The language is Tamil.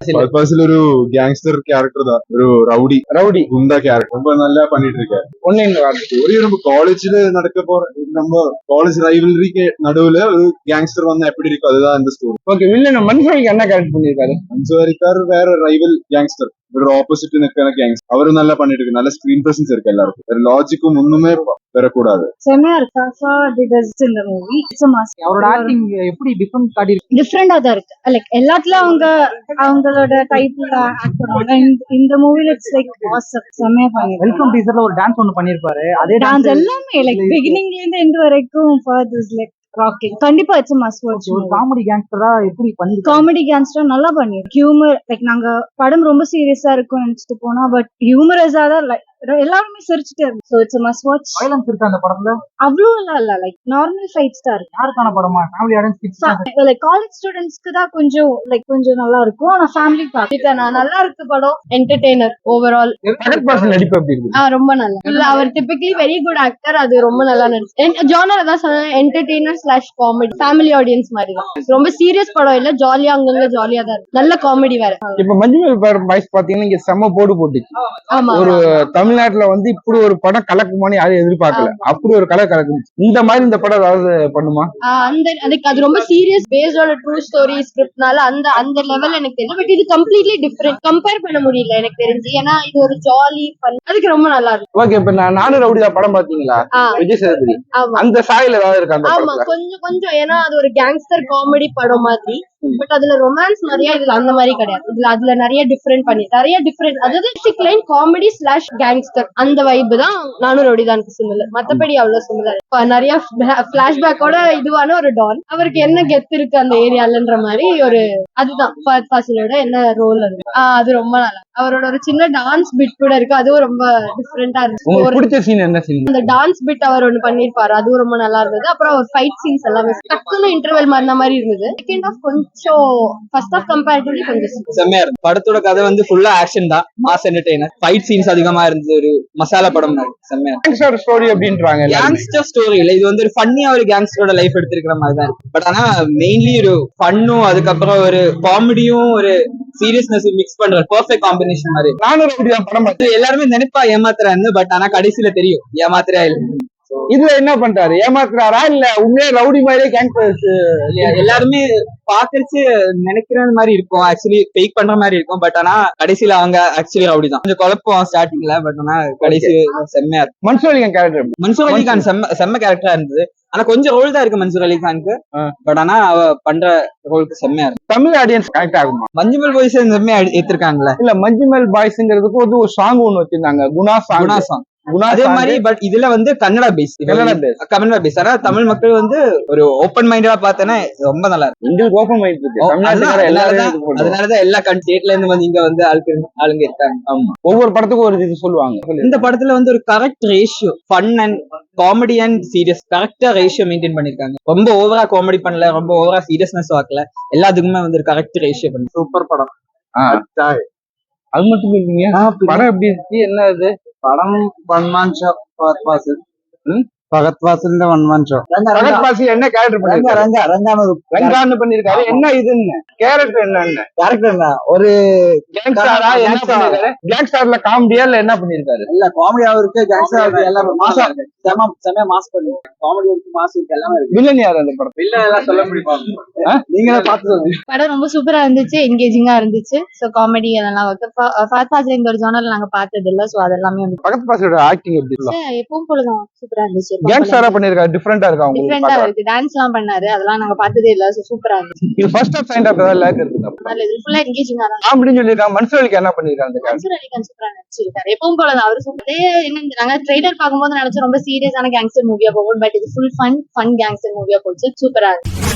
பர்பஸ்ல ஒரு கேங்ஸ்டர் கேரக்டர் தான், ஒரு ரவுடி குண்டா கேரக்டர் ரொம்ப நல்லா பண்ணிட்டு இருக்காரு. ஒரே நம்ம காலேஜ்ல நடக்க போற நம்ம காலேஜ் ரைவலரிக்கு நடுவுல ஒரு கேங்ஸ்டர் வந்தா எப்படி இருக்கும், அதுதான் இந்த ஸ்டோரி. ஓகே, வில்லன் மன்சூரிக்கு என்ன கேரக்டர் பண்ணிருக்காரு? மன்சூரிக்கார் வேற ரைவல் கேங்ஸ்டர், ஒரு ஆப்போசிட் நிற்கிற கேங்ஸ். அவரு நல்லா பண்ணிட்டு இருக்கு, நல்ல ஸ்கிரீன் பிரசன்ஸ் இருக்கு எல்லாருக்கும். வேற லாஜிக்கும் ஒண்ணுமே பெறக்கூடாது. செமையா இருக்கு. இந்த மூவி அவரோட ஆக்டிங் எப்படி டிஃபரண்ட் காட்டி டிஃபரெண்டா தான் இருக்கு. லைக் எல்லாத்துலயும் அவங்களோட டைப்ல ஆக்ட் பண்ணுவாங்க. இந்த மூவில இட்ஸ் லைக் ஆசம். செமையா பண்ணிருக்காங்க. வெல்கம் டீசர்ல ஒரு டான்ஸ் ஒன்னு பண்ணிருப்பாரு. அதே டான்ஸ் எல்லாமே லைக் பிகினிங்ல இருந்து எண்ட் வரைக்கும் ஃபர்தர்ஸ் லைக் ராக்கிங். கண்டிப்பா இட்ஸ் மஸ்ட் வாட்ச். ஒரு காமெடி கேங்ஸ்டரா எப்படி பண்ணி காமெடி கேங்ஸ்டர் நல்லா பண்ணிருக்கு. ஹியூமர் லைக் நாங்க படம் ரொம்ப சீரியஸா இருக்கும் நினைச்சிட்டு போனா பட் ஹியூமரஸா தான் லைக் எல்லாருமே சிரிச்சுட்டே இருக்கு. So it's must watch. Violence இருக்கு அந்த படத்துல? அவ்வளவு இல்ல லைக் நார்மல் ஃபைட்ஸ் தான் இருக்கு. யாருக்கான படமா? ஃபேமிலி ஆடியன்ஸ், லைக் காலேஜ் ஸ்டூடெண்ட்ஸ்க்கு தான் கொஞ்சம் நல்லா இருக்கும். ஆனா ஃபேமிலி பார்த்துட்டேன். நல்லா இருக்கு படம். Entertainer overall. நடிப்பு எப்படி இருக்கு? ரொம்ப நல்லா இல்ல. அவர் டிபிக்கலி வெரி குட் ஆக்டர். அது ரொம்ப நல்லா நடிச்சு ஜானர் தான் சொன்னேன். Entertainer slash comedy family audience மாதிரி தான். ரொம்ப சீரியஸ் படம் இல்ல. ஜாலியா அங்கங்க ஜாலியா தான் இருக்கு. நல்ல காமெடி வேற. இப்ப மஞ்சுமல் பாய்ஸ் பாத்தீங்கன்னா இங்க செம்ம போடு போட்டுச்சு. ஆமா, ஒரு தமிழ்நாட்டுல வந்து இப்படி ஒரு படம் கலக்குமான்னு யாரும் எதிர்பார்க்கல. அப்படி ஒரு கலக்குச்சு. இந்த மாதிரி இந்த படம் ஏதாவது பண்ணுமா? அது ரொம்ப சீரியஸ் பேஸ்ட் ட்ரூ ஸ்டோரி ஸ்கிரிப்ட்னால அந்த லெவல் எனக்கு தெரியல. பட் இது கம்ப்ளீட்லி டிஃபரெண்ட். கம்பேர் பண்ண முடியல எனக்கு தெரிஞ்சு. ஏன்னா இது ஒரு ஜாலி ஃபன். அதுக்கு ரொம்ப நல்லா இருக்கு. ஓகே, இப்ப நானும் ரவுடியா படம் பாத்தீங்களா? விஜய் சேதுபதி அந்த சாயல் ஏதாவது இருக்கா அந்த படத்துல? ஆமா, கொஞ்சம். ஏன்னா அது ஒரு கேங்ஸ்டர் காமெடி படம் மாதிரி. பட் அதுல ரொமான்ஸ் நிறைய இதுல அந்த மாதிரி கிடையாது. அதுல நிறைய டிஃபரெண்ட் அதாவது லைன் காமெடி ஸ்லாஷ் கேங்ஸ்டர் அந்த வைப் தான் நானும் ரவுடி தான் சிமிலர். மத்தபடி அவ்வளவு சிமிலர். நிறைய பிளாஷ்பேக்கோட இதுவான ஒரு டான். அவருக்கு என்ன கெத்து இருக்கு அந்த ஏரியாலன்ற மாதிரி ஒரு அதுதான் ஃபஹத் ஃபாசிலோட என்ன ரோல் அது. அது ரொம்ப நல்லா. அவரோட ஒரு சின்ன டான்ஸ் பிட் கூட இருக்கு. அதுவும் ரொம்ப டிஃபரெண்டா இருந்துச்சு. அந்த டான்ஸ் பிட் அவர் ஒண்ணு பண்ணிருப்பாரு. அதுவும் ரொம்ப நல்லா இருந்தது. அப்புறம் ஒரு ஃபைட் சீன்ஸ் எல்லாமே டக்குன்னு இன்டர்வல் மாதிரி மாதிரி இருந்தது. செகண்ட் ஆஃப் கொஞ்சம் ஃபர்ஸ்ட் ஆஃப் கம்பேரிட்டிவ்லி கொஞ்சம் செம்மையா இருக்கு. படத்தோட கதை வந்து ஃபுல்லா ஆக்ஷன் தான். Mass entertainer. ஃபைட் சீன்ஸ் அதிகமா இருந்தது. ஒரு மசாலா படம் மாதிரி செம்மையா. கேங்ஸ்டர் ஸ்டோரி அப்படின்றாங்க. கேங்ஸ்டர் ஸ்டோரி இல்ல, இது வந்து ஒரு ஃபன்னியா ஒரு கேங்ஸ்டரோட லைஃப் எடுத்திருக்கிற மாதிரி தான் இருக்கு. பட் ஆனா மெயின்லி ஒரு ஃபன்னும் அதுக்கப்புறம் ஒரு காமெடியும் ஒரு சீரியஸ்னஸ் மிக்ஸ் பண்ற பெர்ஃபெக்ட் காம்பினேஷன் மாதிரி. நானும் ரவுடியா படம் பார்த்து எல்லாருமே நினைப்பா ஏமாத்துறான்னு. பட் ஆனா கடைசியில தெரியும் ஏமாத்துறா இல்ல. இதுல என்ன பண்றாரு? ஏமாத்துறாரா இல்ல உண்மையா ரவுடி மாதிரியே கேங்ஸ்டர்ஸ்? எல்லாருமே பாக்குறச்சு நினைக்கிற மாதிரி இருக்கும். ஆக்சுவலி ஃபேக் பண்ற மாதிரி இருக்கும். பட் ஆனா கடைசியில அவங்க ஆக்சுவலி ரவுடி தான். கொஞ்சம் குழப்பம் ஸ்டார்டிங்ல. பட் ஆனா கடைசி செம்மையா இருக்கும். மன்சூர் அலிகான் செம்ம கேரக்டரா இருந்தது. ஆனா கொஞ்சம் ரோல் தான் இருக்கு மன்சூர் அலிகானுக்கு. பட் ஆனா அவ பண்ற ரோலுக்கு செம்மையா இருக்கு. தமிழ் ஆடியன்ஸ் கனெக்ட் ஆகுமா? மஞ்சுமல் பாய்ஸ் செம்மையா ஏத்திருக்காங்கல்ல. இல்ல மஞ்சுமல் பாய்ஸ்ங்கிறதுக்கு ஒரு சாங் ஒண்ணு வச்சிருந்தாங்க, குணா சாங். அதே மாதிரி பட் இதுல வந்து கன்னடா பேஸ். ஆனா தமிழ் மக்கள் வந்து ஒரு ஓப்பன் மைண்டடா பார்த்தேன்னா ரொம்ப நல்லா இருக்கு. எங்களுக்கு ஓப்பன் மைண்ட் இருக்கு. அதனாலதான் எல்லா ஸ்டேட்ல இருந்து வந்து இங்க வந்து ஆளுங்க இருக்காங்க. ஆமா, ஒவ்வொரு படத்துக்கும் ஒரு இது சொல்லுவாங்க. இந்த படத்துல வந்து ஒரு correct ratio fun and comedy and serious கரெக்டா ரேஷியோ மெயின்டைன் பண்ணிருக்காங்க. ரொம்ப ஓவரா காமெடி பண்ணல, ரொம்ப ஓவரா சீரியஸ்னஸ் வாக்கல. எல்லாத்துக்குமே வந்து ஒரு கரெக்ட் ரேஷியோ பண்ணி சூப்பர் படம். அது மட்டும் இல்லைங்க, படம் எப்படி இருக்கு? என்ன இது படம்? ஒன் ஷோ ஃபஹத் ஃபாசிலிന്റെ ஒன் ஷோ. ஃபஹத் ஃபாசில் என்ன கேரக்டர் பண்ணிருக்காரு? ரங்கான்னு பண்ணிருக்காரு. என்ன இதுன்னு கேரக்டர் என்ன? ஒரு கேங்ஸ்டரா என்ன பண்ணிருக்காரு? கேங்ஸ்டர்ல காமெடியா இல்ல என்ன பண்ணிருக்காரு? இல்ல காமெடியா இருக்கு, கேங்ஸ்டர் எல்லாம் மாசா செம மாஸ் பண்ணி காமெடி இருக்கு, மாஸ் இருக்கு, எல்லாமே இருக்கு. வில்லன் யார் அந்த படம்? வில்லன் எல்லாம் சொல்ல முடியுமா? நீங்களே பார்த்து சொல்லுங்க. படம் ரொம்ப சூப்பரா இருந்துச்சு. என்கேஜிங்கா இருந்துச்சு. சோ காமெடி அதெல்லாம் ஓகே. ஃபஹத் ஃபாசில் இந்த ஒரு ஜானர்ல நாங்க பார்த்தது இல்ல. சோ அதெல்லாமே வந்து ஃபஹத் ஃபாசிலோட ஆக்டிங் எப்படி இருக்கு? எப்பவும் போலதான் சூப்பரா இருந்துச்சு. கேங்ஸ்டரா பண்ணிருக்காரு. டிஃபரெண்டா இருக்கா? டிஃபரெண்டா இருக்கு. டான்ஸ் எல்லாம் பண்ணாரு. அதெல்லாம் நாங்க பார்த்ததே இல்ல. சோ சூப்பரா இருந்துச்சு. இது first half second half lag இருக்கு. நல்ல இது ஃபுல்லா என்கேஜிங்கா தான். காமெடின்னு சொல்லிருக்காங்க. மன்சூர் அலிகான் என்ன பண்ணிருக்காங்க? மன்சூர் அலிகான் சூப்பரா நடிச்சிருக்காரு. எப்பவும் போலதான் அவரு சூப்பரே. என்ன நாங்க ட்ரெய்லர் பார்க்கும்போது நினைச்சோம் ரொம்ப சீரியஸான கேங்ஸ்டர் மூவியா போகும். பட் இது ஃபுல் ஃபன் கேங்ஸ்டர் மூவியா போச்சு. சூப்பரா இருக்கு.